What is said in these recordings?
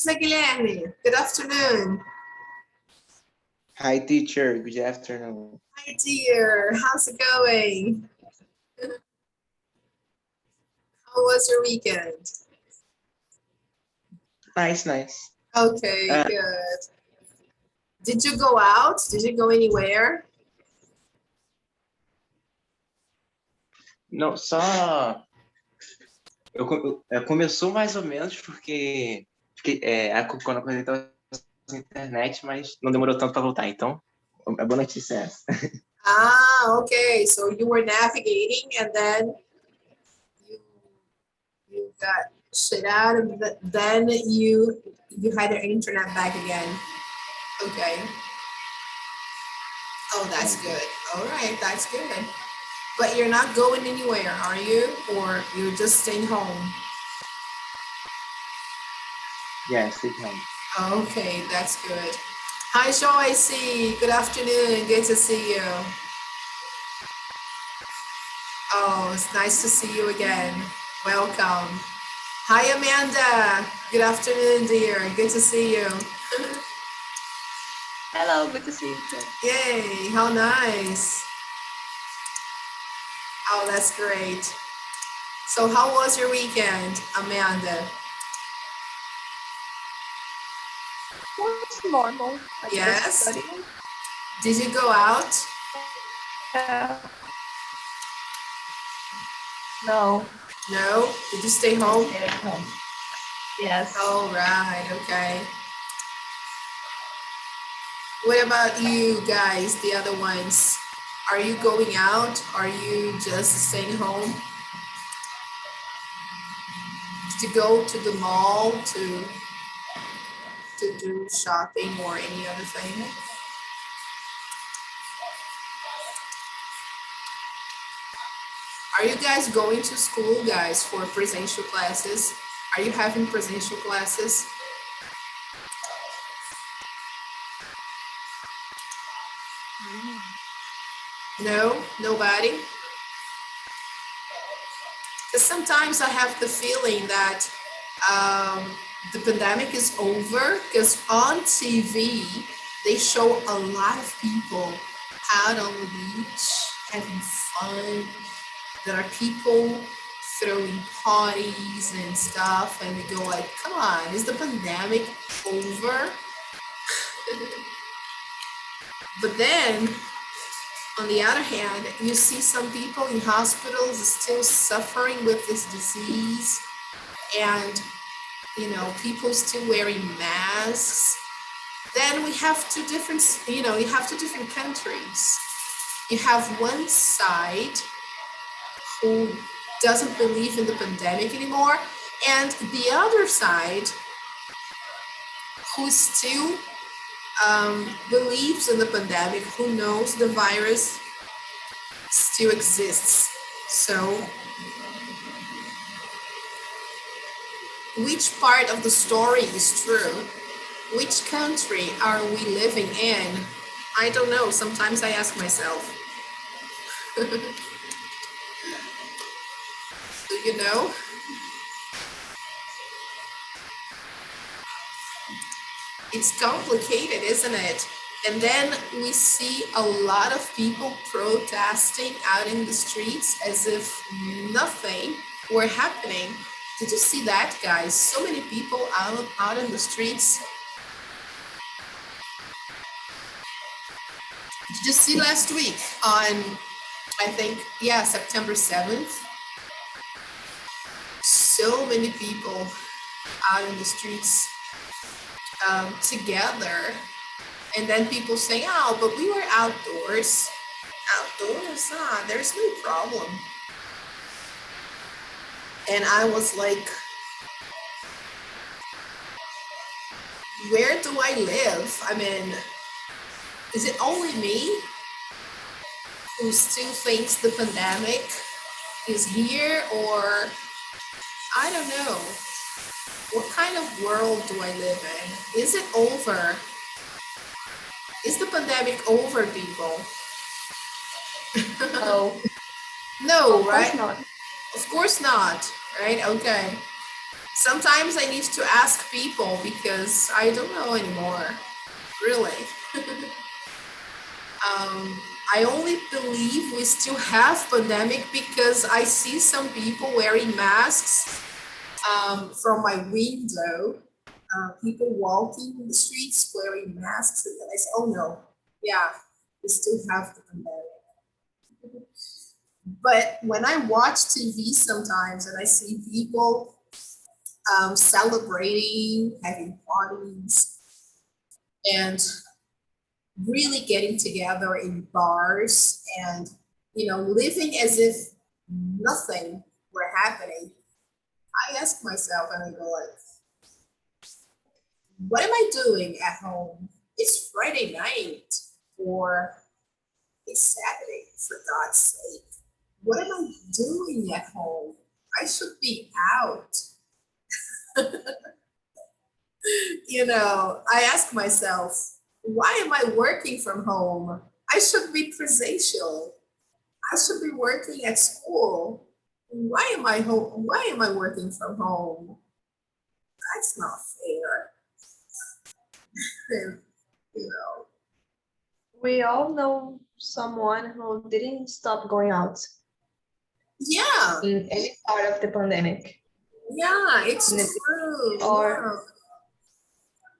José Guilherme, good afternoon. Hi, teacher. Good afternoon. Hi, dear. How's it going? How was your weekend? Nice. Okay, Ah, good. Did you go out? Did you go anywhere? não, só. Começou mais ou menos porque quando eu conectei a internet, mas não demorou tanto para voltar. Então, a boa notícia é essa. Ah, okay. So you were navigating and then you you got shit out and then you had your internet back again. Okay. Oh, that's good. All right, that's good. But you're not going anywhere, are you? Or you're just staying home? Yes, stay home. Okay, that's good. Hi, Joyce. Good afternoon. Good to see you. Oh, it's nice to see you again. Welcome. Hi, Amanda. Good afternoon, dear. Good to see you. Hello, good to see you too. Yay, how nice. Oh, that's great. So how was your weekend, Amanda? What's normal? I guess Yes? studying. Did you go out? Yeah. No. No? Did you stay home? Stay at home. Yes. All right, okay. What about you guys, the other ones? Are you going out? Are you just staying home? To go to the mall to do shopping or any other thing? Are you guys going to school, guys, for presential classes? Are you having presential classes? No? Nobody? Because sometimes I have the feeling that the pandemic is over because on TV, they show a lot of people out on the beach having fun. There are people throwing parties and stuff, and they go like, come on, is the pandemic over? But then, on the other hand, you see some people in hospitals still suffering with this disease, and people still wearing masks. Then we have two different countries. You have one side who doesn't believe in the pandemic anymore, and the other side who still believes in the pandemic, who knows the virus still exists. So which part of the story is true? Which country are we living in? I don't know. Sometimes I ask myself. Do you know? It's complicated, isn't it? And then we see a lot of people protesting out in the streets as if nothing were happening. Did you see that, guys? So many people out in the streets. Did you see last week on, I think, September 7th? So many people out in the streets together, and then people say, oh, but we were outdoors. There's no problem. And I was like, where do I live? I mean, is it only me who still thinks the pandemic is here, or I don't know. What kind of world do I live in? Is it over? Is the pandemic over, people? No. No, Of right? course not. Of course not, right? Okay. Sometimes I need to ask people because I don't know anymore, really. I only believe we still have pandemic because I see some people wearing masks from my window. People walking in the streets wearing masks, and I say, "Oh no, yeah, we still have the pandemic." But when I watch TV sometimes and I see people celebrating, having parties, and really getting together in bars and living as if nothing were happening, I ask myself and I go like, what am I doing at home? It's Friday night or it's Saturday, for God's sake. What am I doing at home? I should be out. I ask myself, why am I working from home? I should be presential. I should be working at school. Why am I home? Why am I working from home? That's not fair. And, We all know someone who didn't stop going out yeah, in any part of the pandemic. yeah, it's And true. or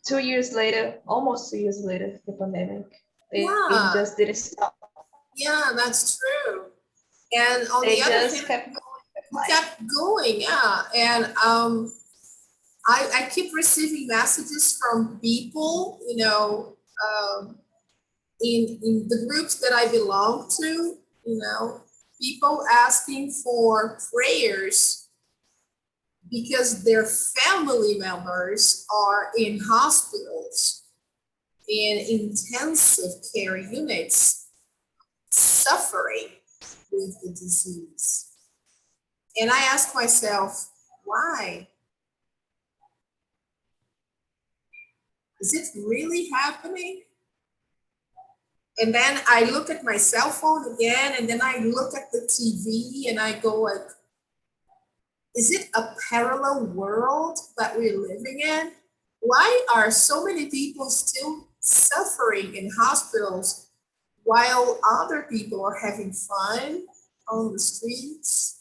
2 years later, almost 2 years later, the pandemic, they Yeah. just didn't stop. Yeah, that's true. And on They the other just hand, kept going. kept going, yeah. And I keep receiving messages from people, in the groups that I belong to, people asking for prayers because their family members are in hospitals, in intensive care units, suffering with the disease. And I ask myself, why? Is it really happening? And then I look at my cell phone again, and then I look at the TV and I go like, is it a parallel world that we're living in? Why are so many people still suffering in hospitals while other people are having fun on the streets?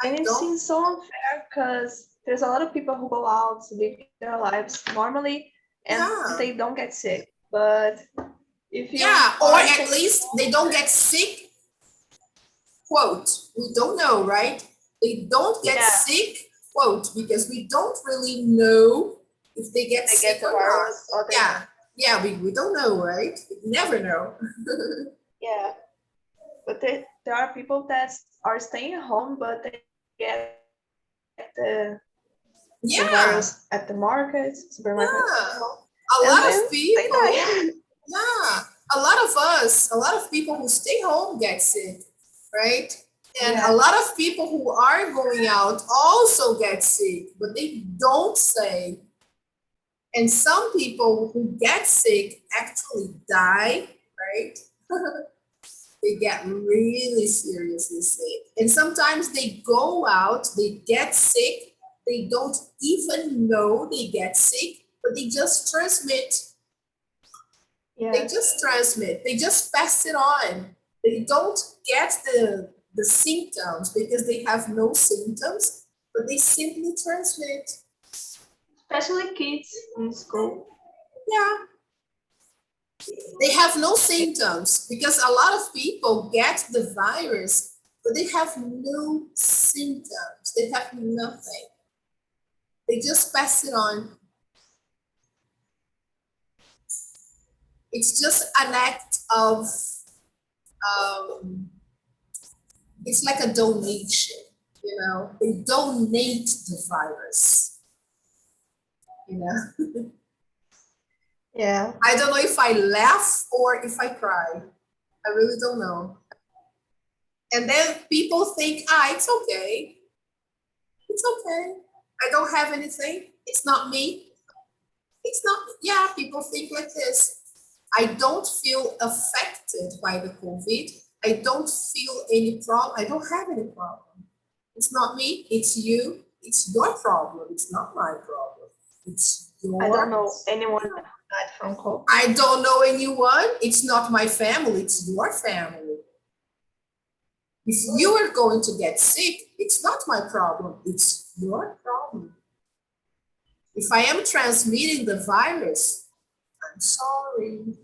And it seems so unfair because there's a lot of people who go out to live their lives normally and they don't get sick. But if you or at least they don't get sick. Quote, we don't know, right? They don't get sick, quote, because we don't really know if they get sick or not. Yeah, we don't know, right? We never know. Yeah. But there are people that are staying home, but they get the virus at the market, supermarket. A lot of people. A lot of people who stay home get sick, right? And a lot of people who are going out also get sick, but they don't say. And some people who get sick actually die, right? They get really seriously sick. And sometimes they go out, they get sick, they don't even know they get sick, but they just transmit. They just transmit, they just pass it on. They don't get the symptoms because they have no symptoms, but they simply transmit. Especially kids in school. Yeah. They have no symptoms because a lot of people get the virus, but they have no symptoms. They have nothing. They just pass it on. It's just an act of, it's like a donation, they donate the virus, Yeah. I don't know if I laugh or if I cry. I really don't know. And then people think, it's okay. It's okay. I don't have anything. It's not me. It's not, people think like this. I don't feel affected by the COVID. I don't feel any problem. I don't have any problem. It's not me. It's you. It's your problem. It's not my problem. It's your. I don't know anyone that phone call. I don't know anyone. It's not my family. It's your family. If you are going to get sick, it's not my problem. It's your problem. If I am transmitting the virus, I'm sorry.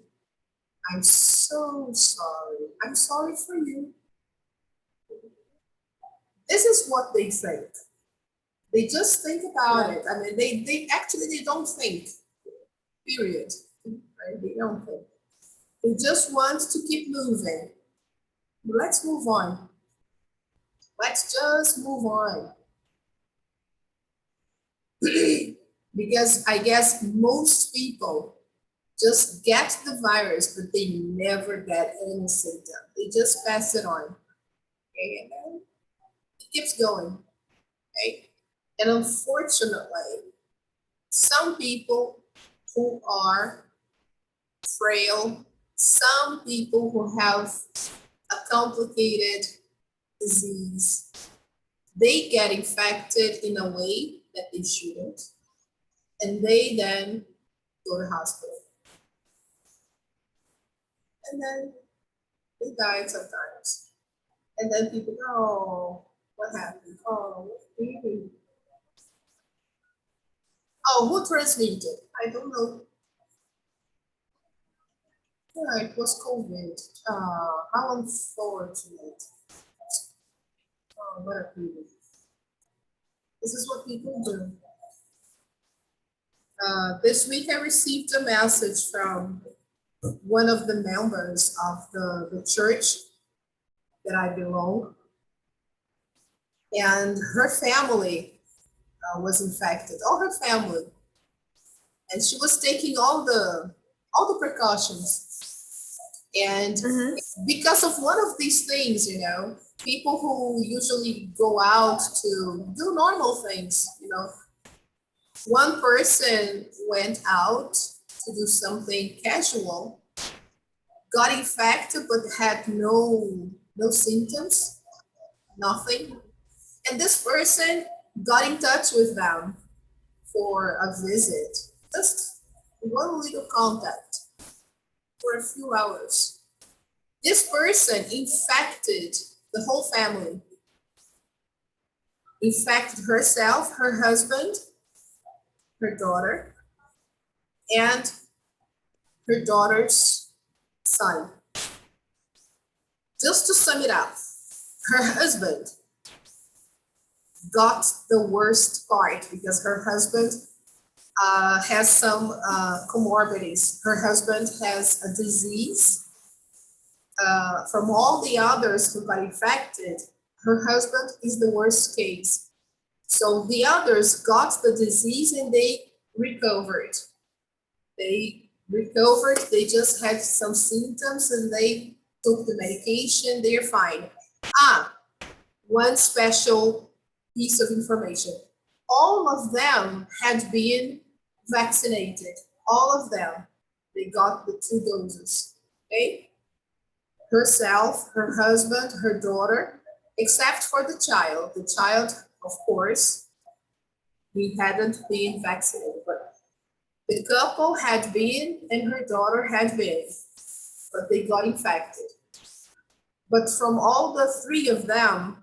I'm so sorry. I'm sorry for you. This is what they think. They just think about it. I mean, they actually, they don't think, period. Right? They don't think. They just want to keep moving. Let's move on. Let's just move on. Because I guess most people just get the virus, but they never get any symptom. They just pass it on. Okay, and then it keeps going. Okay, and unfortunately, some people who are frail, some people who have a complicated disease, they get infected in a way that they shouldn't, and they then go to hospital. And then they die sometimes. And then people go, oh, what happened? Oh, really? Oh, who transmitted? I don't know. Yeah, it was COVID. How unfortunate. Oh, what a pity. This is what people do. This week I received a message from one of the members of the church that I belong, and her family was infected, all her family, and she was taking all the precautions. And because of one of these things, you know, people who usually go out to do normal things, you know, one person went out to do something casual, got infected, but had no symptoms, nothing. And this person got in touch with them for a visit, just one little contact for a few hours. This person infected the whole family, infected herself, her husband, her daughter, and her daughter's son. Just to sum it up, her husband got the worst part because her husband has some comorbidities. Her husband has a disease. From all the others who got infected, her husband is the worst case. So the others got the disease and they recovered. They just had some symptoms and they took the medication, they're fine. One special piece of information. All of them had been vaccinated. All of them. They got the 2 doses. Okay? Herself, her husband, her daughter, except for the child. The child, of course, he hadn't been vaccinated, but the couple had been and her daughter had been, but they got infected. But from all the 3 of them,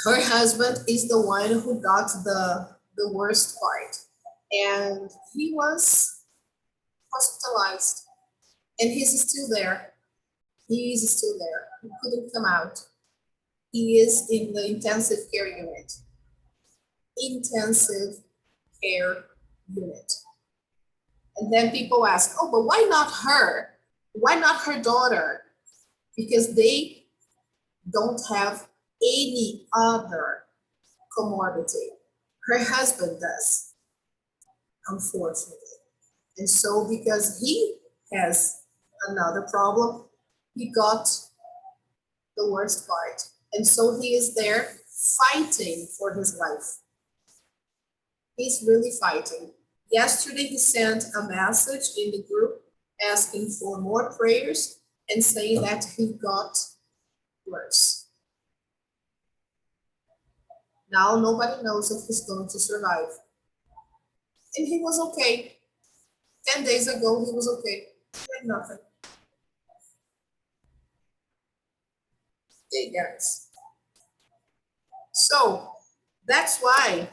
her husband is the one who got the worst part. And he was hospitalized. And he's still there. He is still there. He couldn't come out. He is in the intensive care unit. Intensive care unit. And then people ask, oh, but why not her? Why not her daughter? Because they don't have any other comorbidity. Her husband does, unfortunately. And so because he has another problem, he got the worst part. And so he is there fighting for his life. He's really fighting. Yesterday, he sent a message in the group asking for more prayers and saying that he got worse. Now nobody knows if he's going to survive. And he was okay. 10 days ago, he was okay. He had nothing. Okay, guys. So that's why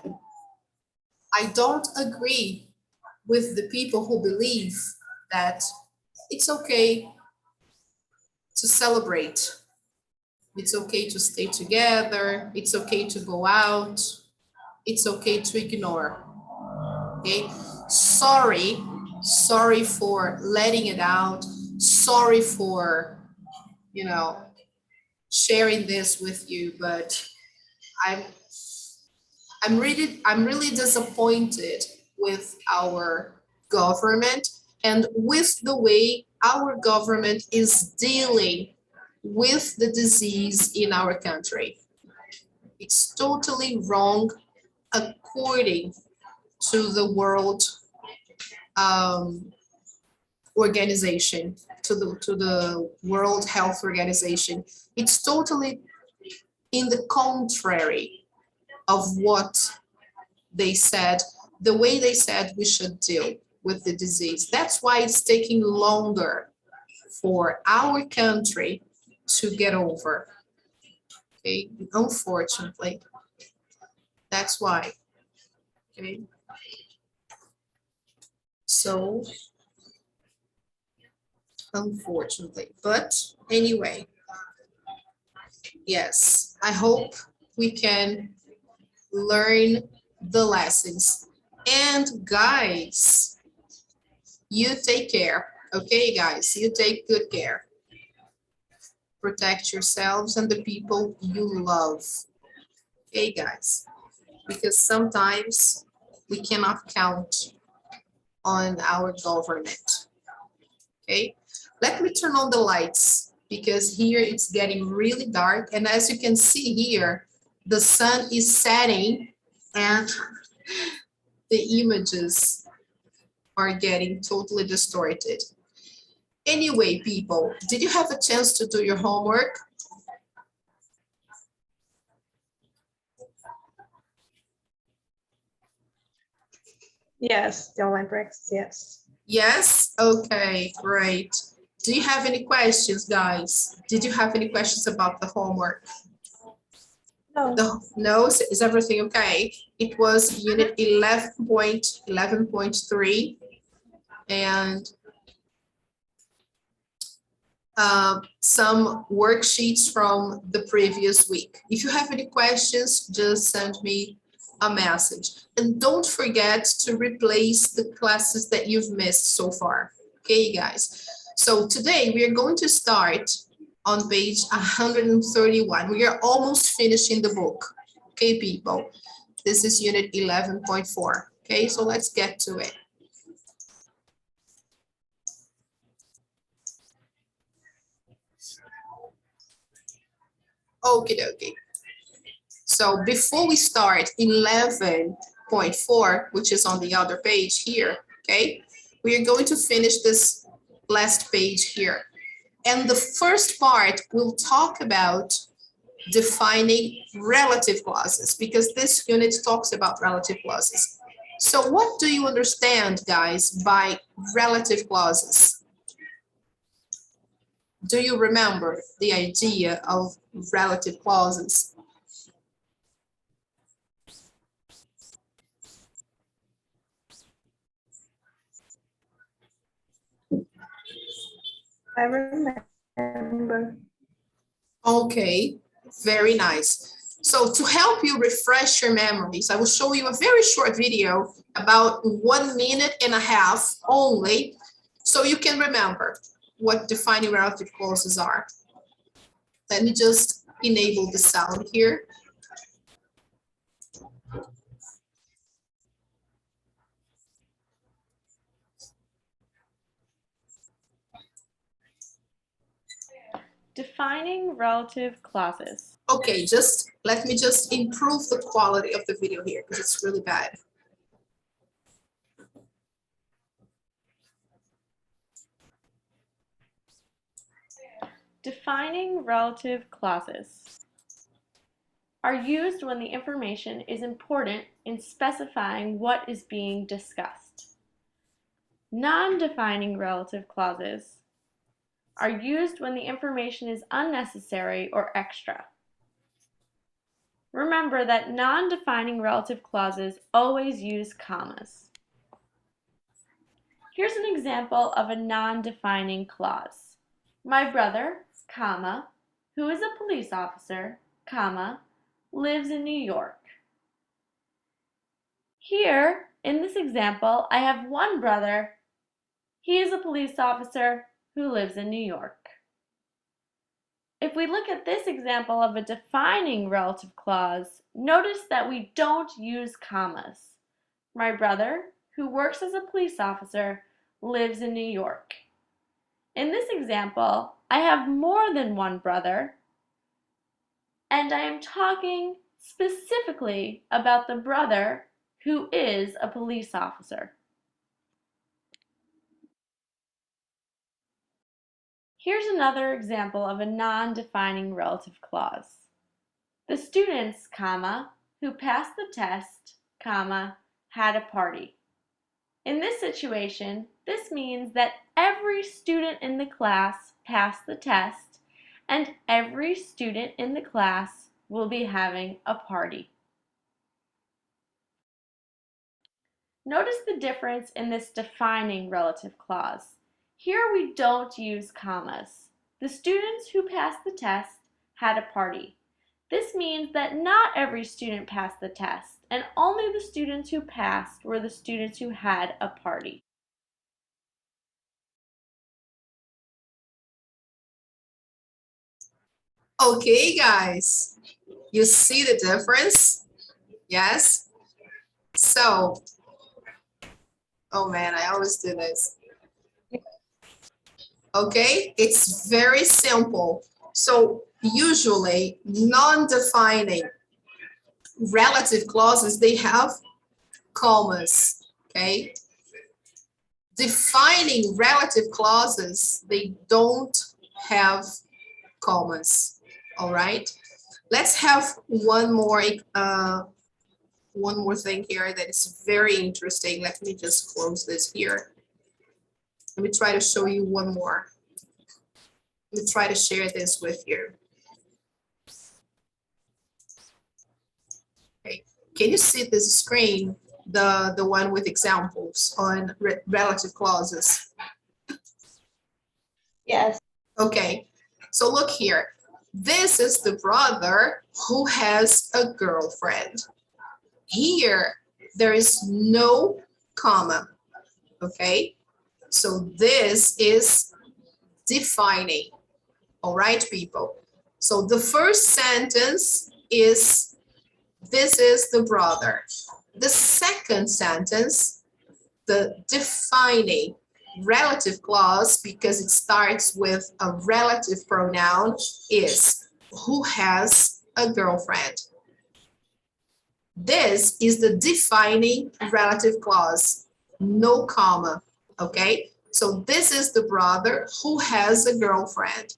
I don't agree with the people who believe that it's okay to celebrate. It's okay to stay together. It's okay to go out. It's okay to ignore. Okay. Sorry for letting it out. Sorry for, sharing this with you, but I'm I'm really disappointed with our government and with the way our government is dealing with the disease in our country. It's totally wrong according to the World um, Organization, to the World Health Organization. It's totally in the contrary of what they said, the way they said we should deal with the disease. That's why it's taking longer for our country to get over. Okay, unfortunately, that's why. Okay, so unfortunately, but anyway, yes, I hope we can learn the lessons. And guys, you take care. Okay, guys, you take good care. Protect yourselves and the people you love. Okay, guys, because sometimes we cannot count on our government. Okay, let me turn on the lights because here it's getting really dark. And as you can see here, the sun is setting and the images are getting totally distorted. Anyway, people, did you have a chance to do your homework? Yes, the online practice, yes. Yes? Okay, great. Do you have any questions, guys? Did you have any questions about the homework? No. No, is everything okay? It was unit 11.3 and some worksheets from the previous week. If you have any questions, just send me a message. And don't forget to replace the classes that you've missed so far. Okay, guys. So today we are going to start on page 131. We are almost finishing the book. Okay, people. This is unit 11.4. Okay, so let's get to it. Okie dokie. So before we start 11.4, which is on the other page here, okay, we are going to finish this last page here. And the first part will talk about defining relative clauses because this unit talks about relative clauses. So what do you understand, guys, by relative clauses? Do you remember the idea of relative clauses? I remember. Okay, very nice. So to help you refresh your memories, I will show you a very short video, about 1.5 minutes only, so you can remember what defining relative clauses are. Let me just enable the sound here. Defining relative clauses. Okay, let me just improve the quality of the video here because it's really bad. Defining relative clauses. are used when the information is important in specifying what is being discussed. Non-defining relative clauses are used when the information is unnecessary or extra. Remember that non-defining relative clauses always use commas. Here's an example of a non-defining clause. My brother, comma, who is a police officer, comma, lives in New York. Here, in this example, I have one brother. He is a police officer who lives in New York. If we look at this example of a defining relative clause, notice that we don't use commas. My brother, who works as a police officer, lives in New York. In this example, I have more than one brother, and I am talking specifically about the brother who is a police officer. Here's another example of a non-defining relative clause. The students, comma, who passed the test, comma, had a party. In this situation, this means that every student in the class passed the test, and every student in the class will be having a party. Notice the difference in this defining relative clause. Here we don't use commas. The students who passed the test had a party. This means that not every student passed the test, and only the students who passed were the students who had a party. Okay, guys, you see the difference? Yes? So, oh man, I always do this. Okay, it's very simple. So usually non-defining relative clauses, they have commas, okay? Defining relative clauses, they don't have commas, all right? Let's have one more thing here that is very interesting. Let me just close this here. Let me try to show you one more. Let me try to share this with you. Okay, can you see this screen? The one with examples on relative clauses. Yes. Okay, so look here. This is the brother who has a girlfriend. Here, there is no comma, okay? So this is defining, all right, people? So the first sentence is, this is the brother. The second sentence, the defining relative clause, because it starts with a relative pronoun, is who has a girlfriend. This is the defining relative clause, no comma, okay? So this is the brother who has a girlfriend.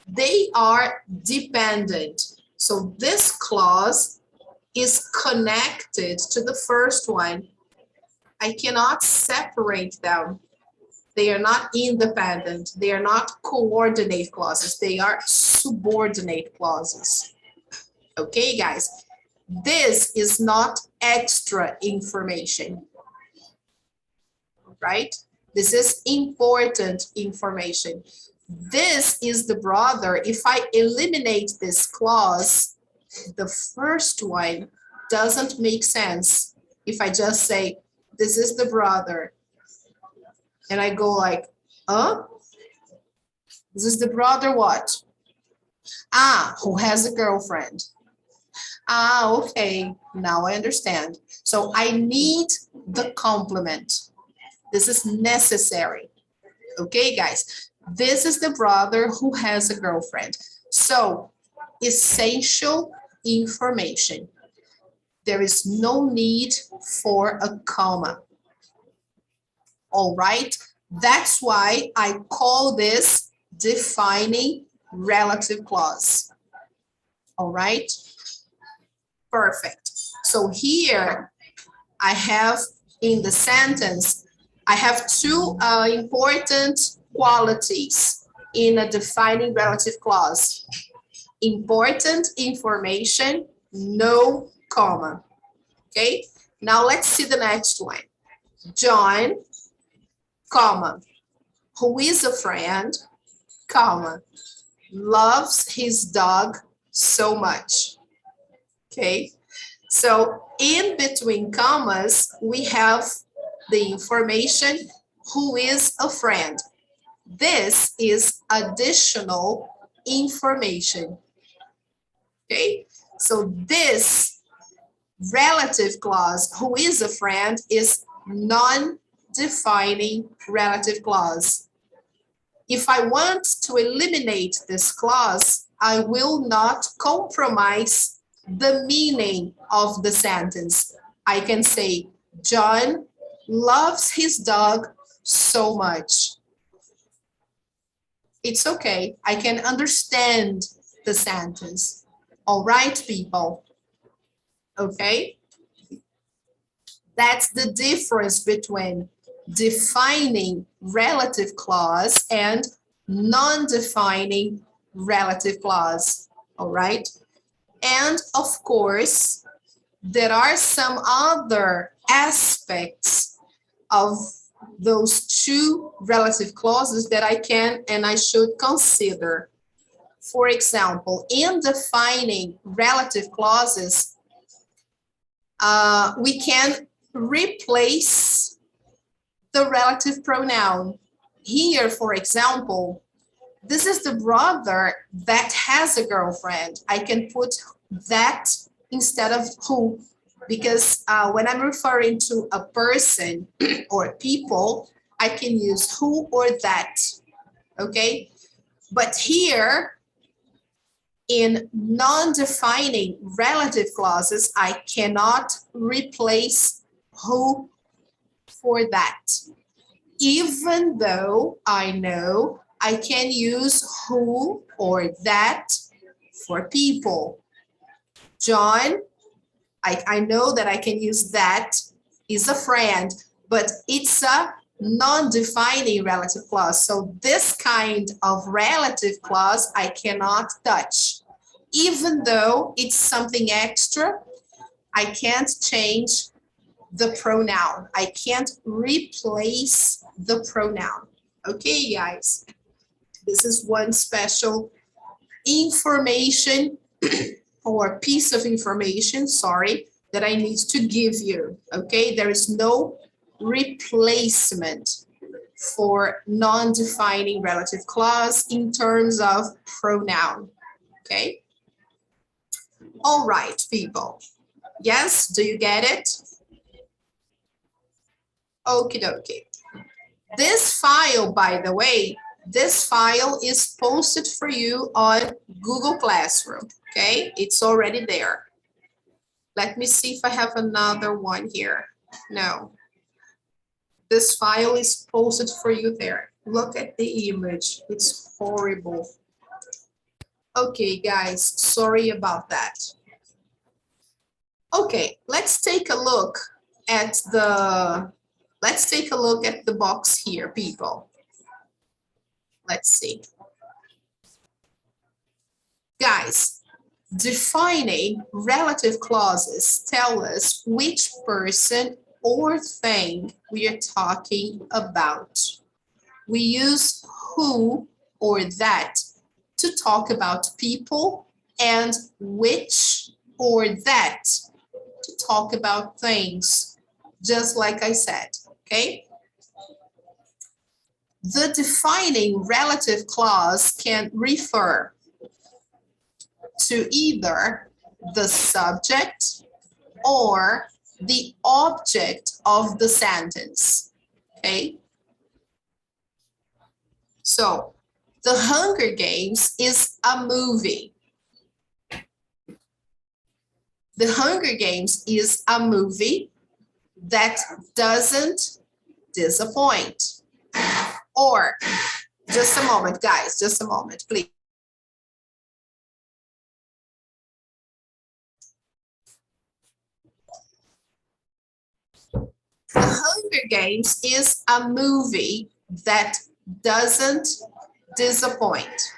They are dependent. So this clause is connected to the first one. I cannot separate them. They are not independent. They are not coordinate clauses. They are subordinate clauses. Okay, guys? This is not extra information, right? This is important information. This is the brother. If I eliminate this clause, the first one doesn't make sense. If I just say, this is the brother, and I go like, this is the brother what? Who has a girlfriend. Okay, now I understand. So I need the complement. This is necessary. Okay, guys, this is the brother who has a girlfriend. So essential information. There is no need for a comma. All right, that's why I call this defining relative clause. All right. Perfect. So here I have in the sentence, I have two important qualities in a defining relative clause. Important information, no comma. Okay, now let's see the next one. John, comma, who is a friend, comma, loves his dog so much. Okay, so in between commas, we have the information who is a friend. This is additional information. Okay, so this relative clause, who is a friend, is non-defining relative clause. If I want to eliminate this clause, I will not compromise the meaning of the sentence. I can say, John loves his dog so much. It's okay. I can understand the sentence. All right, people. Okay. That's the difference between defining relative clause and non-defining relative clause. All right. And of course, there are some other aspects of those two relative clauses that I can and I should consider. For example, in defining relative clauses, we can replace the relative pronoun. Here, for example, this is the brother that has a girlfriend. I can put that instead of who, because when I'm referring to a person or people, I can use who or that, okay? But here, in non-defining relative clauses, I cannot replace who for that, even though I know I can use who or that for people. John, I know that I can use that is a friend, but it's a non-defining relative clause. So this kind of relative clause I cannot touch. Even though it's something extra, I can't change the pronoun. I can't replace the pronoun. Okay, guys, this is one special information or piece of information, sorry, that I need to give you. Okay, there is no replacement for non-defining relative clause in terms of pronoun. Okay. All right, people. Yes, do you get it? Okie dokie. This file, by the way, this file is posted for you on Google Classroom, okay? It's already there. Let me see if I have another one here. No. This file is posted for you there. Look at the image. It's horrible. Okay, guys, sorry about that. Okay, let's take a look at the box here, people. Let's see. Guys, defining relative clauses tell us which person or thing we are talking about. We use who or that to talk about people and which or that to talk about things, just like I said, okay? The defining relative clause can refer to either the subject or the object of the sentence, okay? So, The Hunger Games is a movie. The Hunger Games is a movie that doesn't disappoint. Or, just a moment, guys, just a moment, please. Hunger Games is a movie that doesn't disappoint.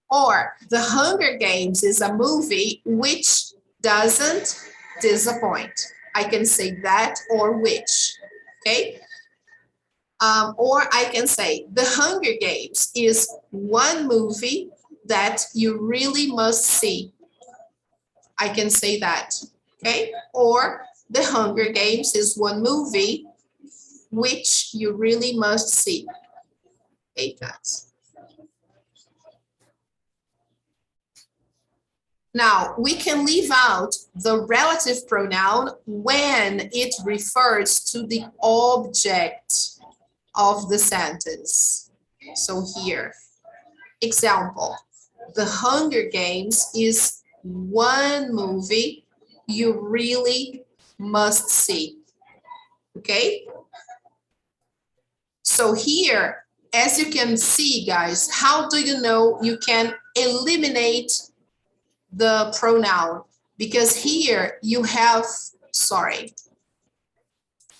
Or The Hunger Games is a movie which doesn't disappoint. I can say that or which, okay? Or I can say The Hunger Games is one movie that you really must see. I can say that, okay? Or The Hunger Games is one movie which you really must see. Okay, guys. Now, we can leave out the relative pronoun when it refers to the object of the sentence. So here, example, The Hunger Games is one movie you really must see. Okay? So here, as you can see, guys, how do you know you can eliminate the pronoun? Because here you have, sorry,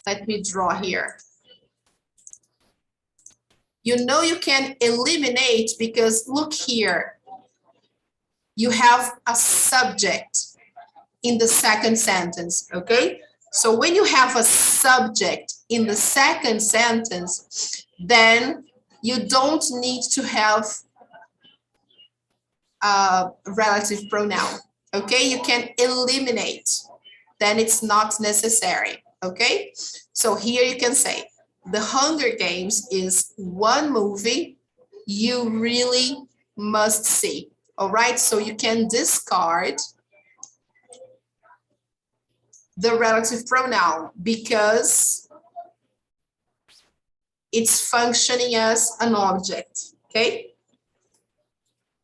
let me draw here. You know you can eliminate because look here, you have a subject in the second sentence, okay? So when you have a subject in the second sentence, then you don't need to have a relative pronoun, okay? You can eliminate, then it's not necessary, okay? So here you can say, The Hunger Games is one movie you really must see, all right? So you can discard the relative pronoun because it's functioning as an object, okay?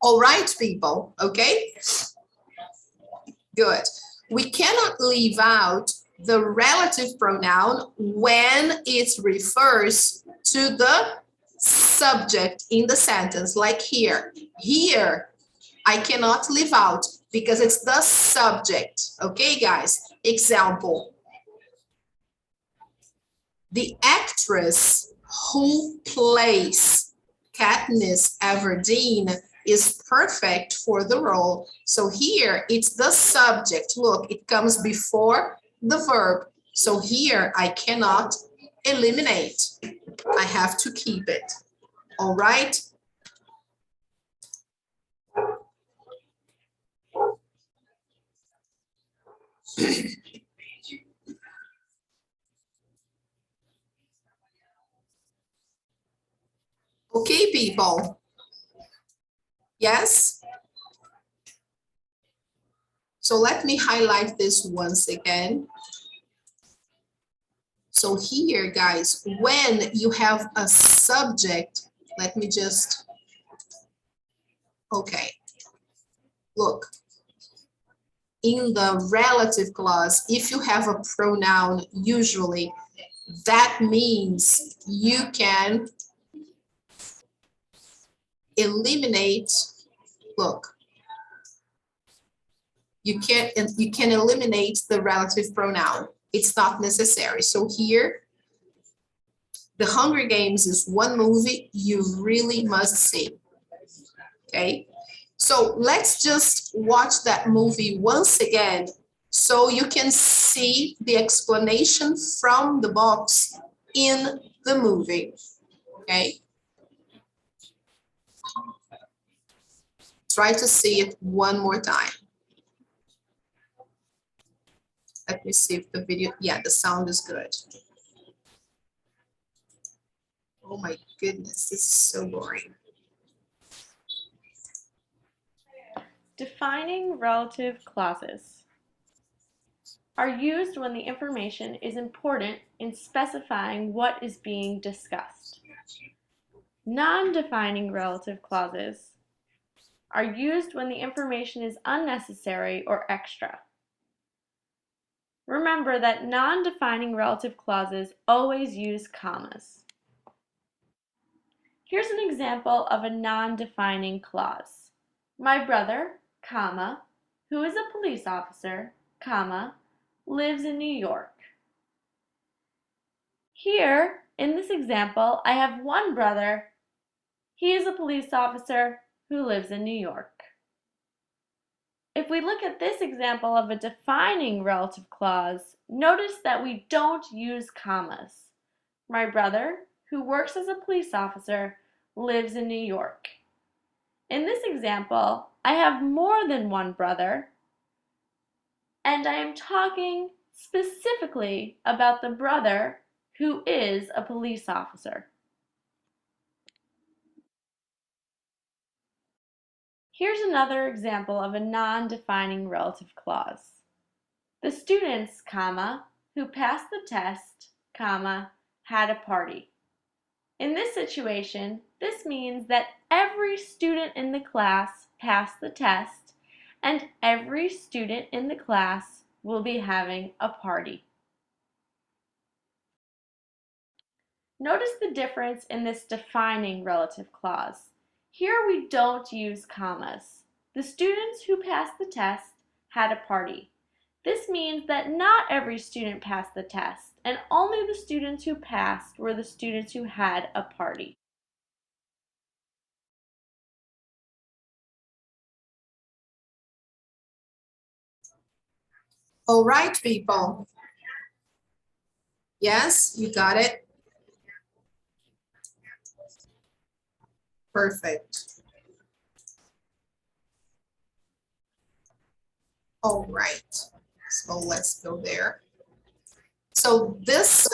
All right, people, okay? Good. We cannot leave out the relative pronoun when it refers to the subject in the sentence, like here. Here, I cannot leave out because it's the subject, okay, guys? Example, the actress who plays Katniss Everdeen is perfect for the role. So here it's the subject. Look, it comes before the verb. So here I cannot eliminate. I have to keep it. All right. Okay, people. Yes? So let me highlight this once again. So here, guys, when you have a subject, let me just, okay. Look, in the relative clause, if you have a pronoun, usually, that means you can eliminate, look, you can eliminate the relative pronoun. It's not necessary. So here, The Hunger Games is one movie you really must see. Okay, so let's just watch that movie once again so you can see the explanation from the box in the movie. Okay, try to see it one more time. Let me see if the video, yeah, the sound is good. Oh my goodness, this is so boring. Defining relative clauses are used when the information is important in specifying what is being discussed. Non-defining relative clauses are used when the information is unnecessary or extra. Remember that non-defining relative clauses always use commas. Here's an example of a non-defining clause. My brother, comma, who is a police officer, comma, lives in New York. Here, in this example, I have one brother. He is a police officer who lives in New York. If we look at this example of a defining relative clause, notice that we don't use commas. My brother, who works as a police officer, lives in New York. In this example, I have more than one brother, and I am talking specifically about the brother who is a police officer. Here's another example of a non-defining relative clause. The students, comma, who passed the test, comma, had a party. In this situation, this means that every student in the class passed the test, and every student in the class will be having a party. Notice the difference in this defining relative clause. Here we don't use commas. The students who passed the test had a party. This means that not every student passed the test, and only the students who passed were the students who had a party. All right, people. Yes, you got it. Perfect. All right. So let's go there. So this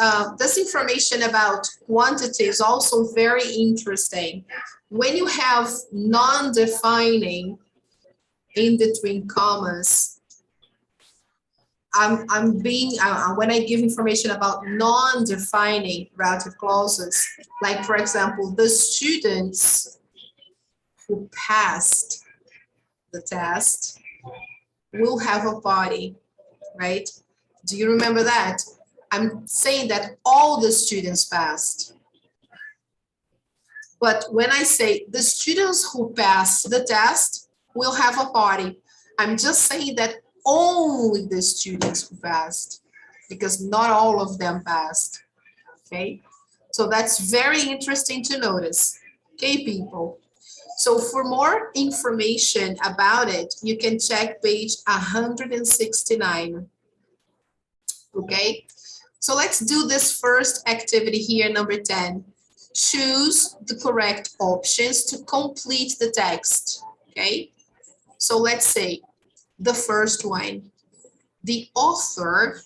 information about quantity is also very interesting. When you have non-defining in between commas, when I give information about non-defining relative clauses, like for example, the students who passed the test will have a party, right? Do you remember that? I'm saying that all the students passed. But when I say the students who passed the test will have a party, I'm just saying that only the students who passed, because not all of them passed, okay? So that's very interesting to notice, okay, people? So for more information about it, you can check page 169, okay? So let's do this first activity here, number 10. Choose the correct options to complete the text, okay? So let's say the first one. The author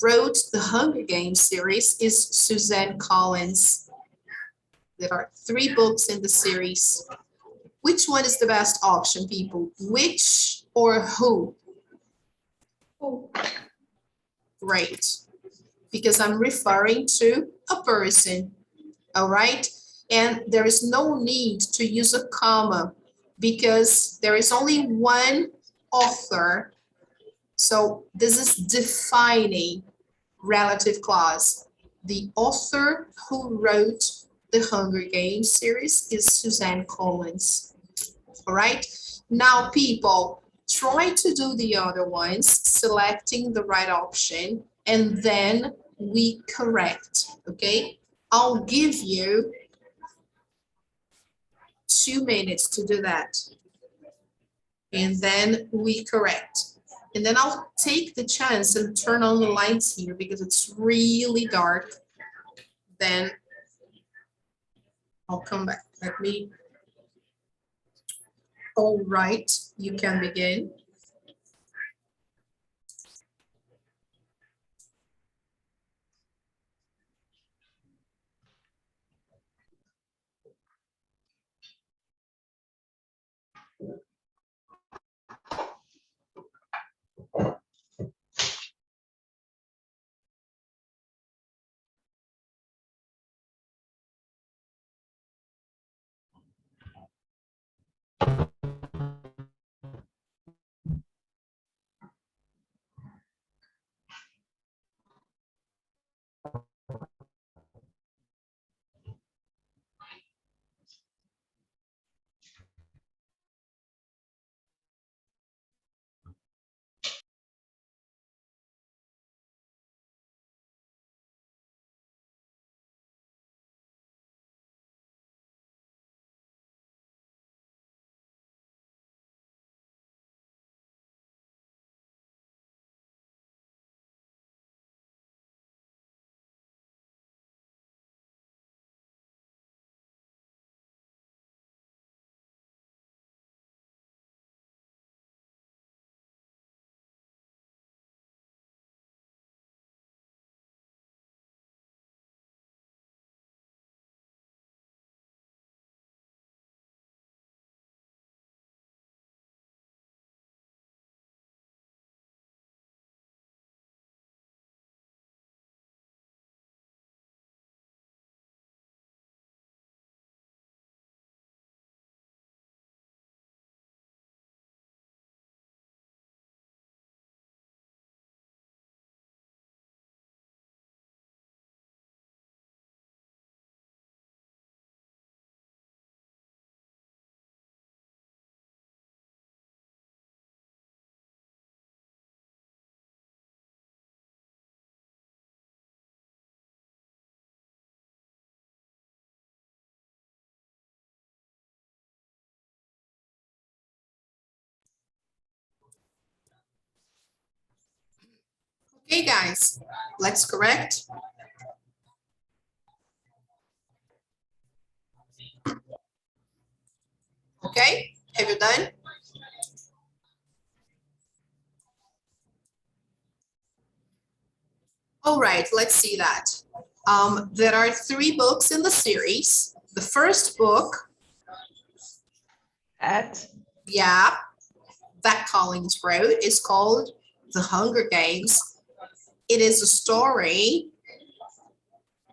wrote the Hunger Games series is Suzanne Collins. There are 3 books in the series. Which one is the best option, people? Which or who? Who? Great. Because I'm referring to a person, all right? And there is no need to use a comma because there is only one author. So this is defining relative clause. The author who wrote the Hunger Games series is Suzanne Collins. All right. Now, people, try to do the other ones, selecting the right option, and then we correct. Okay. I'll give you 2 minutes to do that. And then we correct. And then I'll take the chance and turn on the lights here because it's really dark. Then I'll come back. Let me. All right, you can begin. Okay, guys, let's correct. Okay, have you done? All right, let's see that. There are 3 books in the series. The first book, yeah, that Collins wrote is called The Hunger Games. It is a story,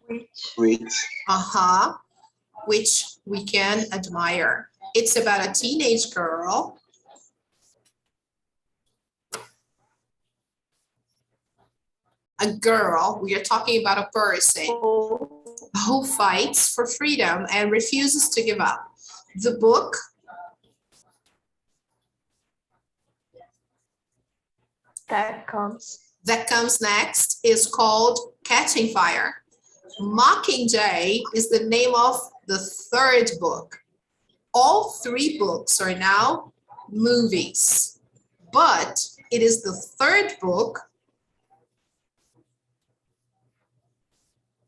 Which which we can admire. It's about a teenage girl we are talking about a person who fights for freedom and refuses to give up. The book that comes next is called Catching Fire. Mockingjay is the name of the 3rd book. All 3 books are now movies, but it is the 3rd book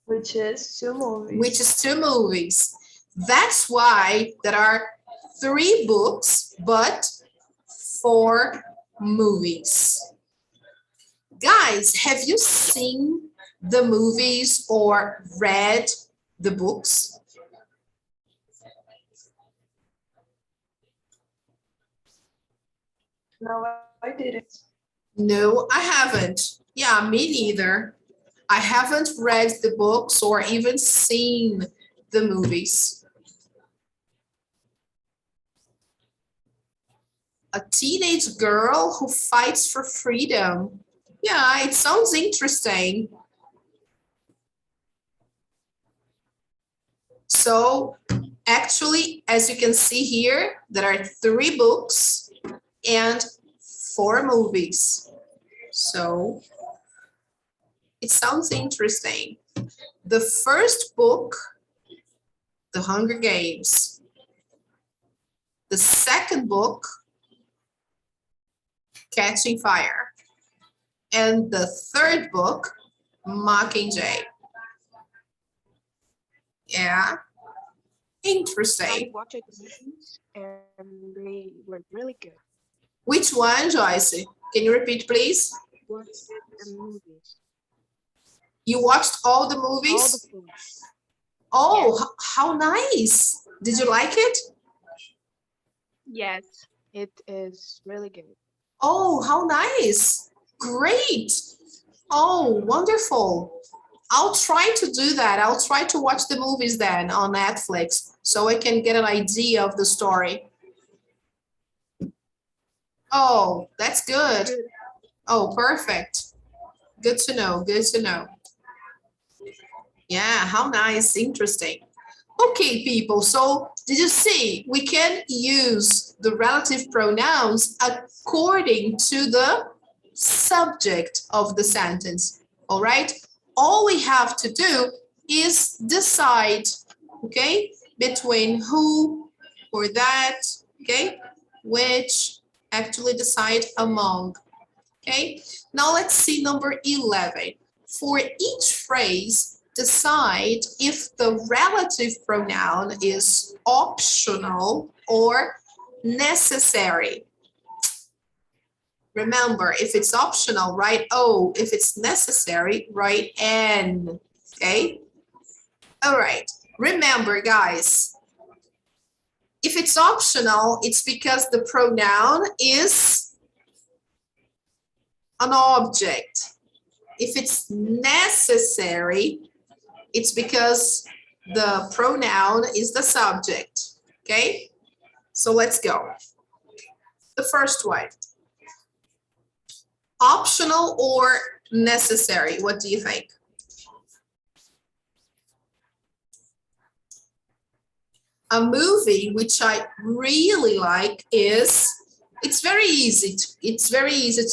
which is 2 movies. That's why there are 3 books, but 4 movies. Guys, have you seen the movies or read the books? No, I didn't. No, I haven't. Yeah, me neither. I haven't read the books or even seen the movies. A teenage girl who fights for freedom. Yeah, it sounds interesting. So actually, as you can see here, there are 3 books and 4 movies. So it sounds interesting. The first book, The Hunger Games. The second book, Catching Fire. And the 3rd book, Mockingjay. Yeah, interesting. I watched the movies and they were really good. Which one, Joyce? Can you repeat, please? Watched the movies. You watched all the movies? All the films. Oh, yes. How nice. Did you like it? Yes, it is really good. Oh, how nice. Great. Oh, wonderful. I'll try to do that. I'll try to watch the movies then on Netflix so I can get an idea of the story. Oh, that's good. Oh, perfect. Good to know. Good to know. Yeah, how nice. Interesting. Okay, people. So did you see? We can use the relative pronouns according to the subject of the sentence. All right? All we have to do is decide, okay, between who or that, okay, which, actually decide among, okay? Now let's see number 11. For each phrase, decide if the relative pronoun is optional or necessary. Remember, if it's optional, write O. If it's necessary, write N. Okay? All right. Remember, guys, if it's optional, it's because the pronoun is an object. If it's necessary, it's because the pronoun is the subject. Okay? So let's go. The first one. Optional or necessary? What do you think? A movie which I really like is, it's very easy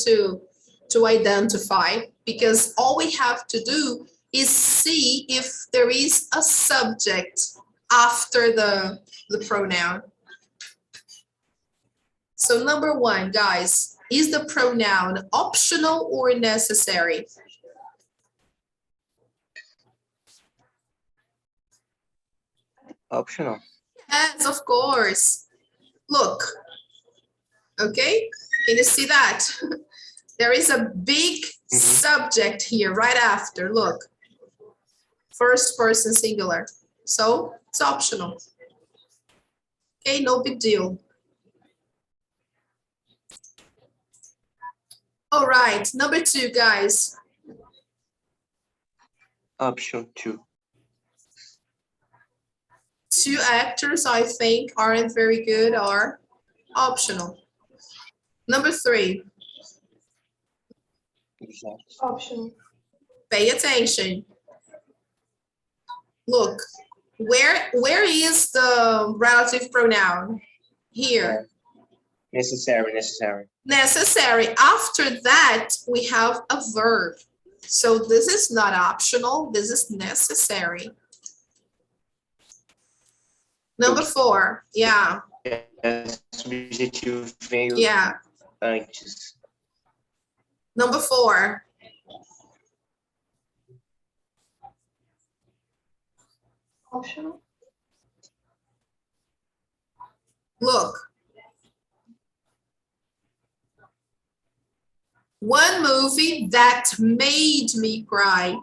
to identify, because all we have to do is see if there is a subject after the pronoun. So number 1, guys, is the pronoun optional or necessary? Optional. Yes, of course. Look, okay? Can you see that? There is a big subject here right after. Look, first person singular. So it's optional. Okay, no big deal. All right, number 2, guys. Option 2. 2 actors I think aren't very good or optional. Number 3, Exato. Option. pay attention. Look, where is the relative pronoun? Here. Necessary. Necessary. After that, we have a verb. So this is not optional, this is necessary. Number 4, yeah. Subjetivo veio Yeah. antes. Number 4. Optional. Look. One movie that made me cry.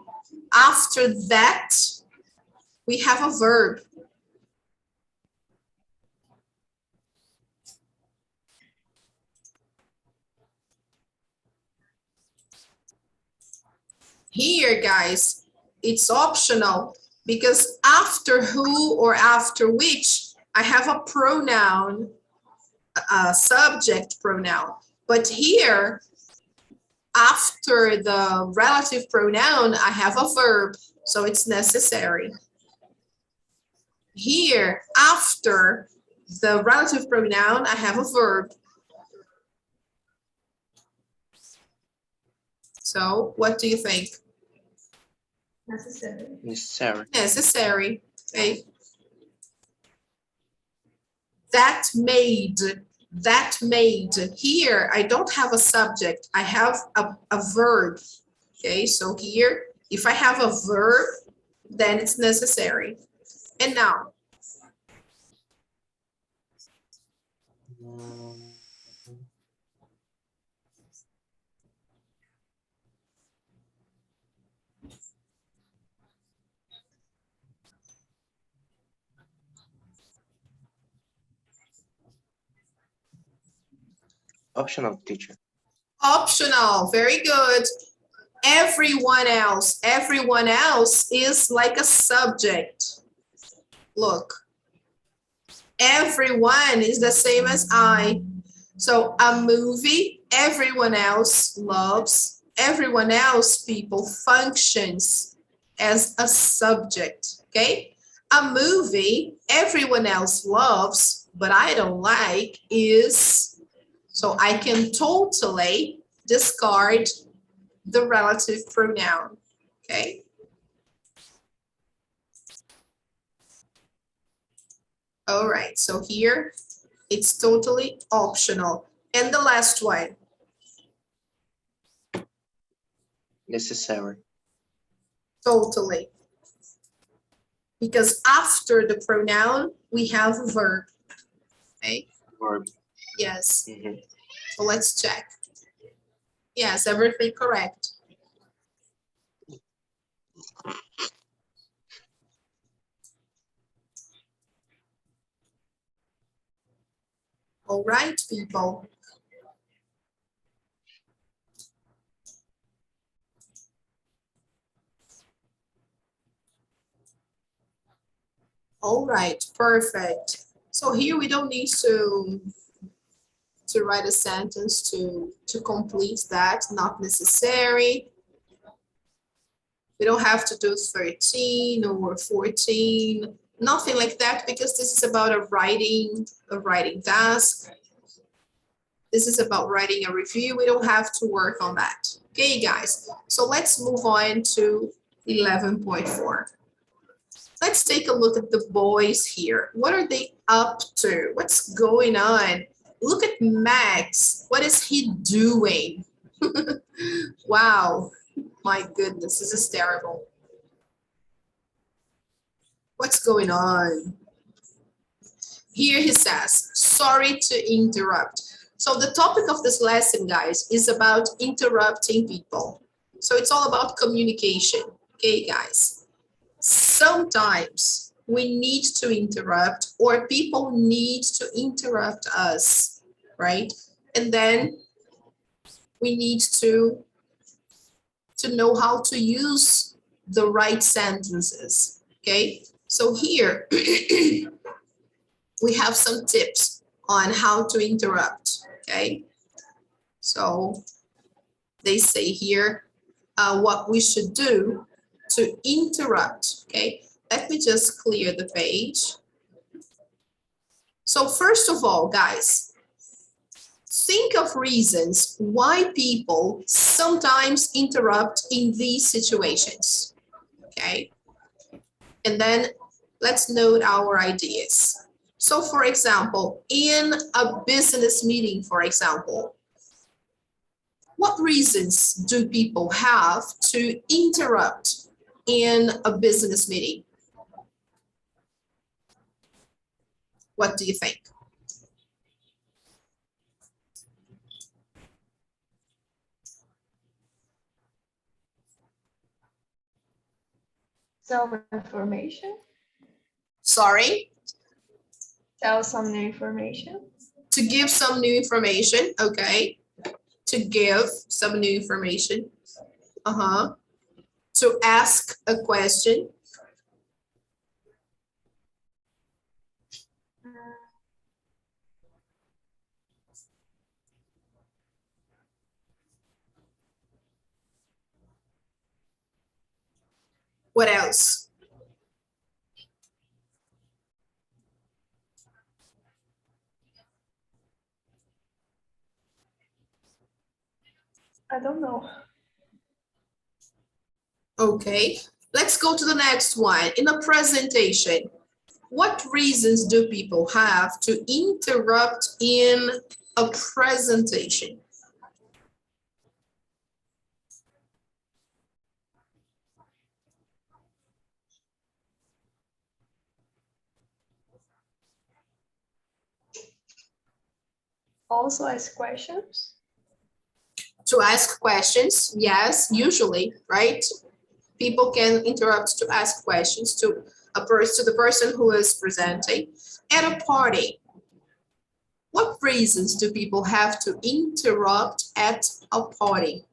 After that, we have a verb. Here, guys, it's optional because after who or after which, I have a pronoun, a subject pronoun. But here, after the relative pronoun, I have a verb, so it's necessary. Here, after the relative pronoun, I have a verb. So, what do you think? Necessary. Necessary. Okay. That made. Here, I don't have a subject. I have a verb. Okay, so here, if I have a verb, then it's necessary. And now, Optional, teacher. optional, very good. Everyone else is like a subject. Look, everyone is the same as I. So a movie, everyone else loves, everyone else, people, functions as a subject, okay? A movie, everyone else loves, but I don't like is, so I can totally discard the relative pronoun, okay? All right, so here it's totally optional. And the last one. Necessary. Totally. Because after the pronoun, we have a verb. Okay? Verb. Yes. So let's check. Yes, everything correct. All right, people. All right, perfect. So here we don't need to write a sentence to complete that, not necessary. We don't have to do 13 or 14, nothing like that, because this is about a writing task. This is about writing a review. We don't have to work on that. Okay, guys, so let's move on to 11.4. Let's take a look at the boys here. What are they up to? What's going on? Look at Max. What is he doing? Wow. My goodness, this is terrible. What's going on? Here he says, sorry to interrupt. So the topic of this lesson, guys, is about interrupting people. So it's all about communication. Okay, guys. Sometimes we need to interrupt, or people need to interrupt us, right? And then we need to know how to use the right sentences. Okay, so here we have some tips on how to interrupt. Okay, so they say here what we should do to interrupt. Okay, let me just clear the page. So first of all, guys, think of reasons why people sometimes interrupt in these situations. Okay, and then let's note our ideas. So for example, in a business meeting, for example, what reasons do people have to interrupt in a business meeting? What do you think? Some information. Sorry? Tell some new information. To give some new information, okay. To give some new information. To ask a question. What else? I don't know. Okay, let's go to the next one. In a presentation, what reasons do people have to interrupt in a presentation? Also ask questions. To ask questions, yes, usually, right? People can interrupt to ask questions to the person who is presenting. At a party, what reasons do people have to interrupt at a party?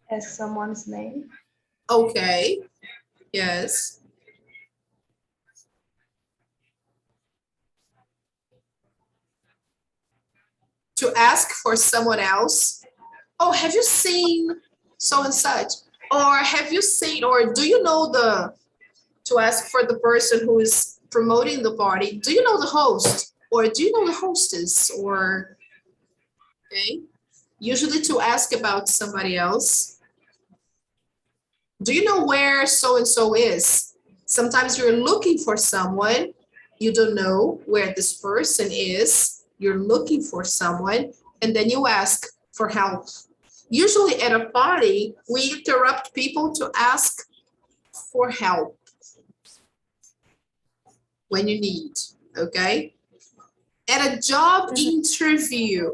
Ask someone's name. Okay, yes. To ask for someone else. Oh, have you seen so and such? Or have you seen, or do you know to ask for the person who is promoting the party, do you know the host? Or do you know the hostess? Or, okay, usually to ask about somebody else. Do you know where so-and-so is? Sometimes you're looking for someone, you don't know where this person is, you're looking for someone, and then you ask for help. Usually at a party, we interrupt people to ask for help when you need, okay? At a job interview,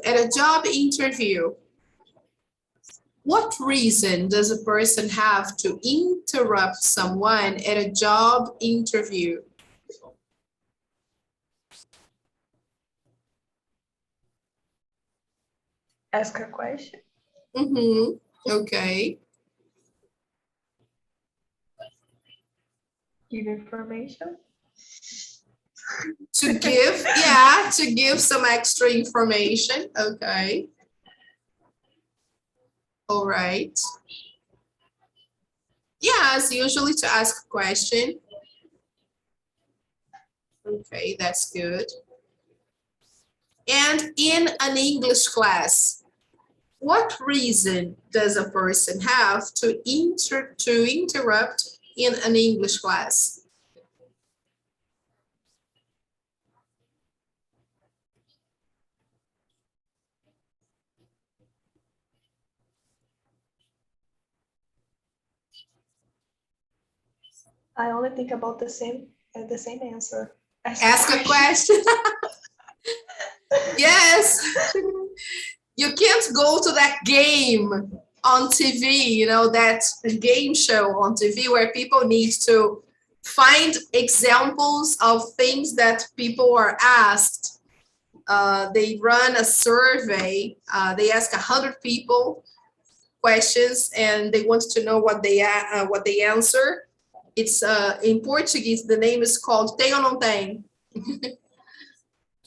what reason does a person have to interrupt someone at a job interview? Ask a question. Okay. Give information. To give, yeah, to give some extra information. Okay. All right. Yes, usually to ask a question. Okay, that's good. And in an English class, what reason does a person have to interrupt in an English class? I only think about the same answer. Ask a question. Yes. You can't go to that game on TV, you know, that game show on TV where people need to find examples of things that people are asked. They run a survey. They ask 100 people questions, and they want to know what they answer. It's in Portuguese. The name is called Tem ou Não Tem.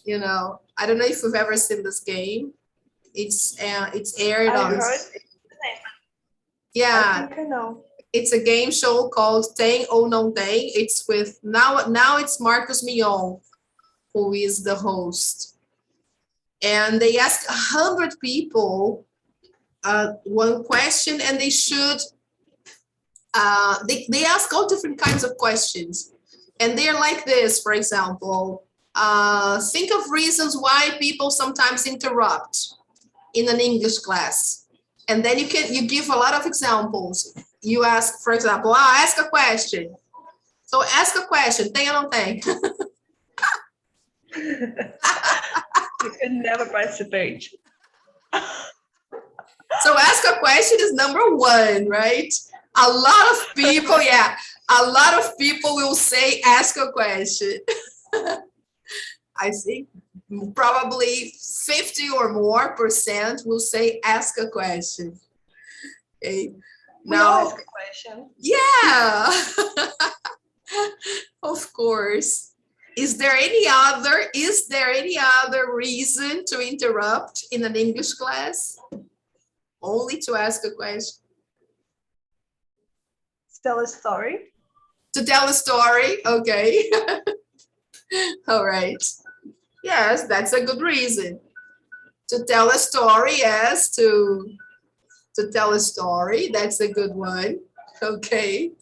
You know, I don't know if you've ever seen this game. It's aired I on. heard. Yeah. I think I know. It's a game show called Tem ou Não Tem. It's with now it's Marcos Mion, who is the host. And they ask 100 people one question, and they should they ask all different kinds of questions. And they're like this, for example, think of reasons why people sometimes interrupt in an English class. And then you give a lot of examples. You ask, for example, ask a question. So ask a question, tem ou não tem? You can never participate. So ask a question is number one, right? A lot of people, yeah, a lot of people will say ask a question. I think probably 50 or more % will say ask a question. Okay. Now, ask a question. Yeah. Of course. Is there any other reason to interrupt in an English class? Only to ask a question. Tell a story. To tell a story, okay. All right. Yes, that's a good reason. To tell a story, yes, to tell a story, that's a good one. Okay.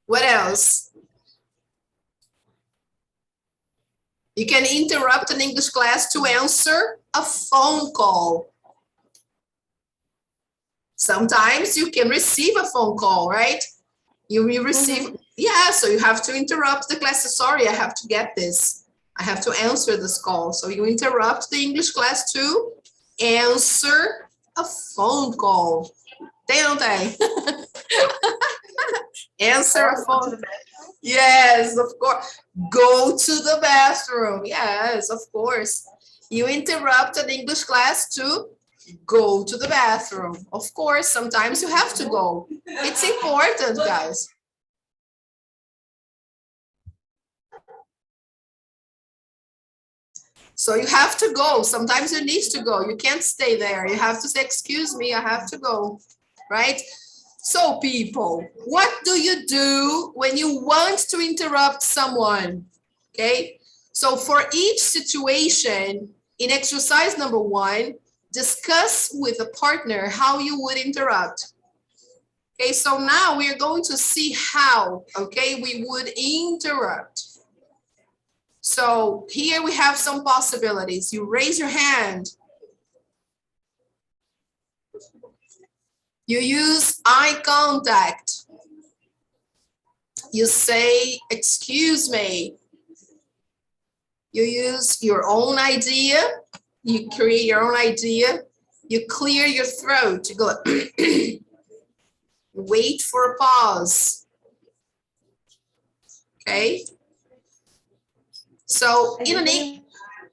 What else? You can interrupt an English class to answer a phone call. Sometimes you can receive a phone call, right? You receive, yeah, so you have to interrupt the class. Sorry, I have to get this. I have to answer this call. So you interrupt the English class to answer a phone call. Tem ou não tem? Answer a phone. Yes, of course. Go to the bathroom. Yes, of course. You interrupt an English class to go to the bathroom. Of course, sometimes you have to go. It's important, guys. So you have to go. Sometimes you need to go. You can't stay there. You have to say, excuse me, I have to go, right? So people, what do you do when you want to interrupt someone? Okay, so for each situation, in exercise number 1, discuss with a partner how you would interrupt. Okay, so now we are going to see how, okay, we would interrupt. So here we have some possibilities. You raise your hand. You use eye contact. You say, excuse me. You use your own idea. You create your own idea. You clear your throat. You go, wait for a pause. Okay. So in an,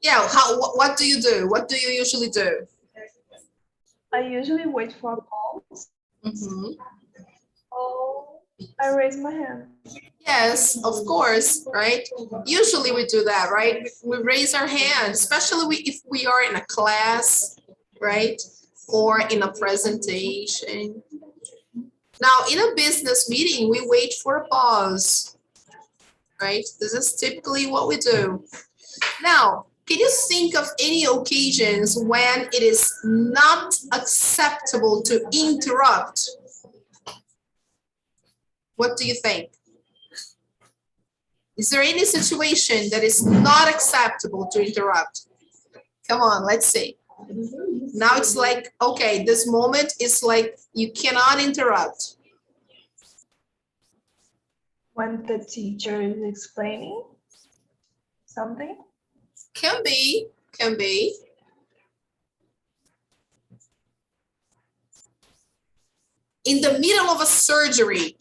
yeah, what do you do? What do you usually do? I usually wait for a pause. Oh, I raise my hand. Yes, of course, right? Usually we do that, right? We raise our hand, especially if we are in a class, right? Or in a presentation. Now, in a business meeting, we wait for a pause, right? This is typically what we do. Now, can you think of any occasions when it is not acceptable to interrupt? What do you think? Is there any situation that is not acceptable to interrupt? Come on, let's see. Now it's like, okay, this moment is like you cannot interrupt. When the teacher is explaining something? Can be, can be. In the middle of a surgery,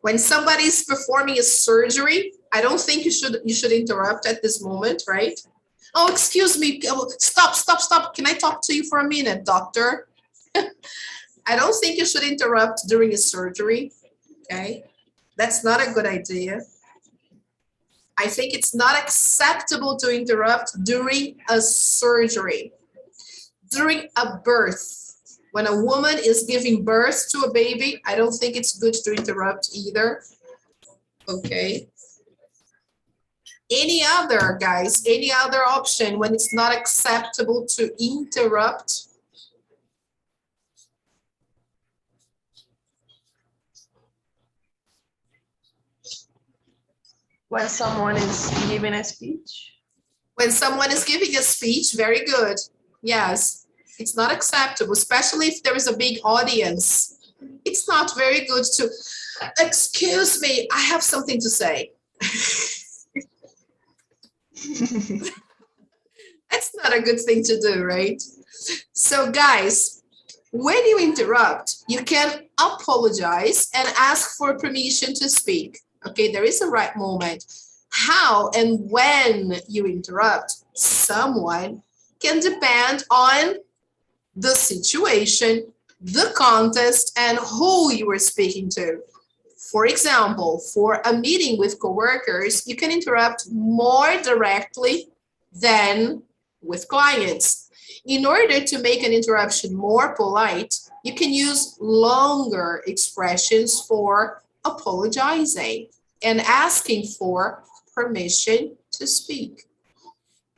when somebody is performing a surgery, I don't think you should interrupt at this moment, right? Oh, excuse me, stop. Can I talk to you for a minute, doctor? I don't think you should interrupt during a surgery, okay? That's not a good idea. I think it's not acceptable to interrupt during a surgery. During a birth, when a woman is giving birth to a baby, I don't think it's good to interrupt either. Okay. Any other, guys, any other option when it's not acceptable to interrupt? When someone is giving a speech? When someone is giving a speech, very good. Yes, it's not acceptable, especially if there is a big audience. It's not very good to, excuse me, I have something to say. That's not a good thing to do, right? So guys, when you interrupt, you can apologize and ask for permission to speak. Okay, there is a right moment. How and when you interrupt someone can depend on the situation, the context, and who you are speaking to. For example, for a meeting with coworkers, you can interrupt more directly than with clients. In order to make an interruption more polite, you can use longer expressions for apologizing and asking for permission to speak.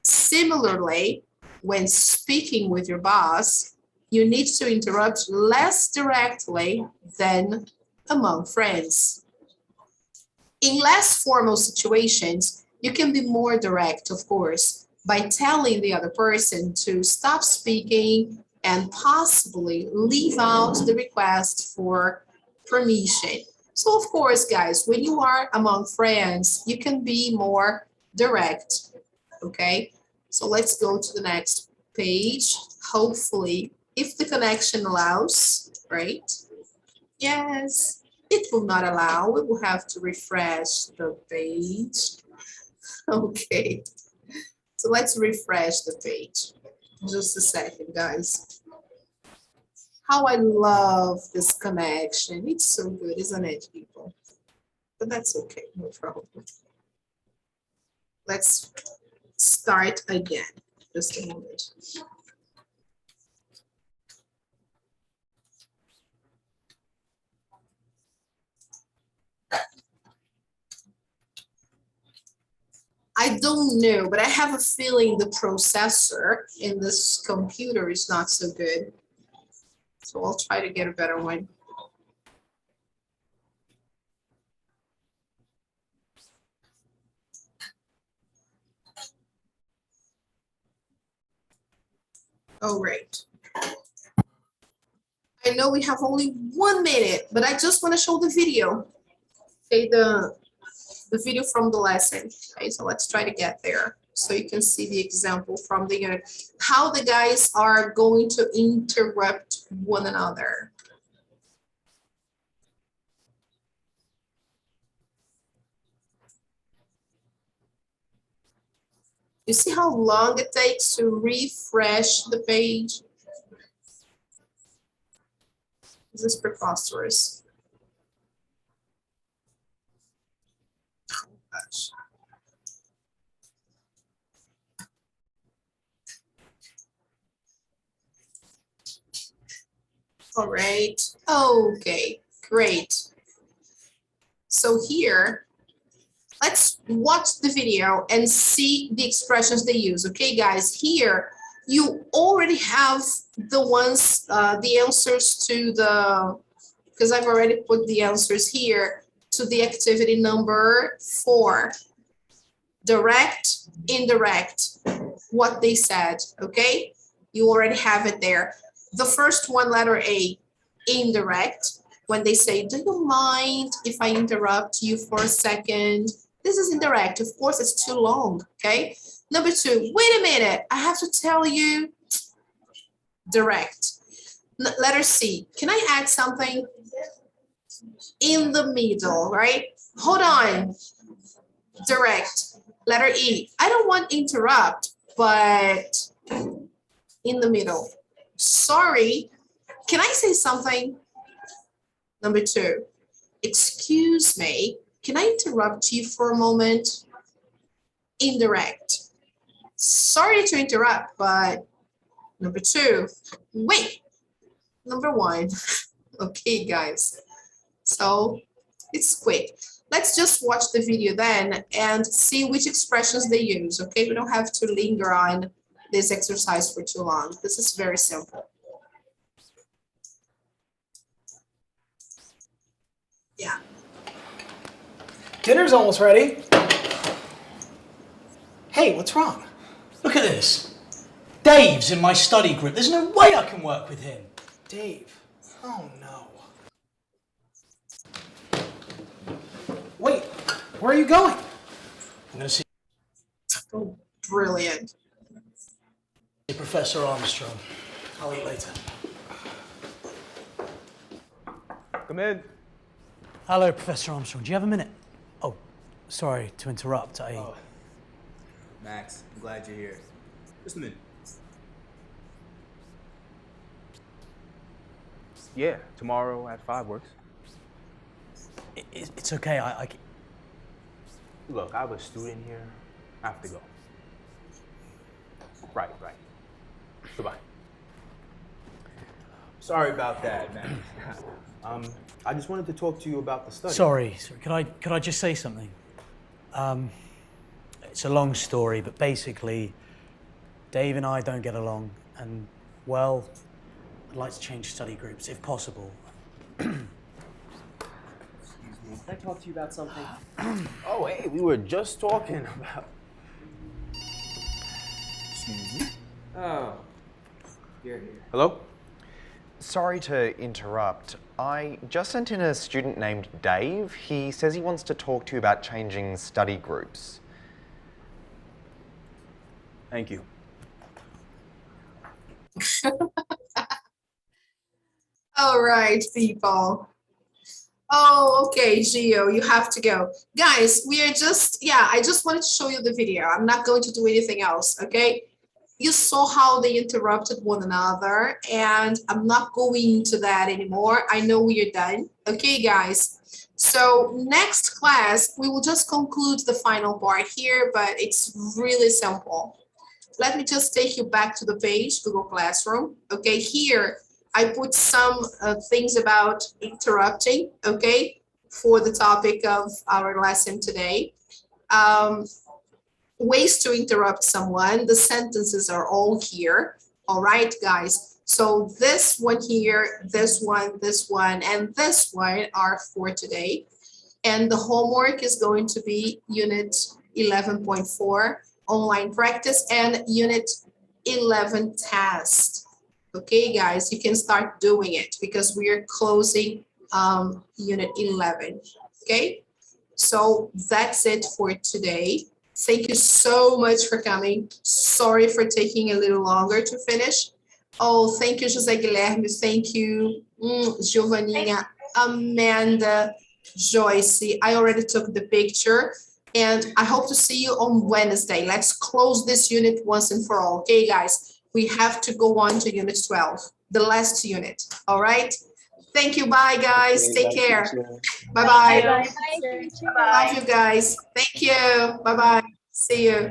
Similarly, when speaking with your boss, you need to interrupt less directly than among friends. In less formal situations, you can be more direct, of course, by telling the other person to stop speaking and possibly leave out the request for permission. So of course, guys, when you are among friends, you can be more direct, okay? So let's go to the next page. Hopefully, if the connection allows, right? Yes, it will not allow. We will have to refresh the page. Okay, so let's refresh the page. Just a second, guys. How I love this connection. It's so good, isn't it, people? But that's okay, no problem. Let's start again. Just a moment. I don't know, but I have a feeling the processor in this computer is not so good. So I'll try to get a better one. All right. I know we have only 1 minute, but I just want to show the video. Okay, the video from the lesson. Okay, so let's try to get there so you can see the example from the unit. How the guys are going to interrupt one another. You see how long it takes to refresh the page? This is preposterous. Oh, gosh. All right. Okay, great. So here, let's watch the video and see the expressions they use. Okay, guys, here you already have the ones, the answers to the, because I've already put the answers here to the activity number 4. Direct, indirect, what they said, okay? You already have it there. The first one, letter A, indirect. When they say, do you mind if I interrupt you for a second? This is indirect. Of course, it's too long, okay? Number 2, wait a minute. I have to tell you, direct. Letter C, can I add something? In the middle, right? Hold on, direct. Letter E, I don't want interrupt, but in the middle. Sorry, can I say something? Number 2, excuse me, can I interrupt you for a moment? Indirect. Sorry to interrupt, but number 2, wait. Number 1. Okay, guys. So it's quick. Let's just watch the video then and see which expressions they use, okay? We don't have to linger on this exercise for too long. This is very simple. Yeah. Dinner's almost ready. Hey, what's wrong? Look at this. Dave's in my study group. There's no way I can work with him. Dave. Oh, no. Wait, where are you going? I'm going to see Oh, brilliant. Professor Armstrong. I'll eat later. Come in. Hello, Professor Armstrong. Do you have a minute? Oh, sorry to interrupt. Max, I'm glad you're here. Just a minute. Yeah, tomorrow at 5 works. It's okay. Look, I have a student here. I have to go. Right. Goodbye. Sorry about that, man. I just wanted to talk to you about the study. Sorry. Could I just say something? It's a long story, but basically, Dave and I don't get along, and well, I'd like to change study groups if possible. Can I talk to you about something? Oh, hey, we were just talking about... Excuse me? Oh, you're here. Hello? Sorry to interrupt. I just sent in a student named Dave. He says he wants to talk to you about changing study groups. Thank you. All right, people. Oh, okay, Gio, you have to go. Guys, we are just, I just wanted to show you the video. I'm not going to do anything else, okay? You saw how they interrupted one another, and I'm not going into that anymore. I know we are done. Okay, guys. So next class, we will just conclude the final part here, but it's really simple. Let me just take you back to the page, Google Classroom. Okay, here I put some things about interrupting, okay, for the topic of our lesson today. Ways to interrupt someone. The sentences are all here. All right, guys. So this one here, this one, and this one are for today. And the homework is going to be Unit 11.4, online practice, and Unit 11 test. Okay, guys, you can start doing it because we are closing Unit 11. Okay, so that's it for today. Thank you so much for coming. Sorry for taking a little longer to finish. Oh, thank you, José Guilherme. Thank you, Giovanninha, Amanda, Joyce. I already took the picture, and I hope to see you on Wednesday. Let's close this unit once and for all. Okay, guys, we have to go on to Unit 12, the last unit. All right. Thank you. Bye, guys. Take care. Bye-bye. Love you guys. Thank you. Bye-bye. See you.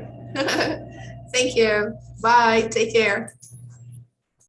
Thank you. Bye. Take care.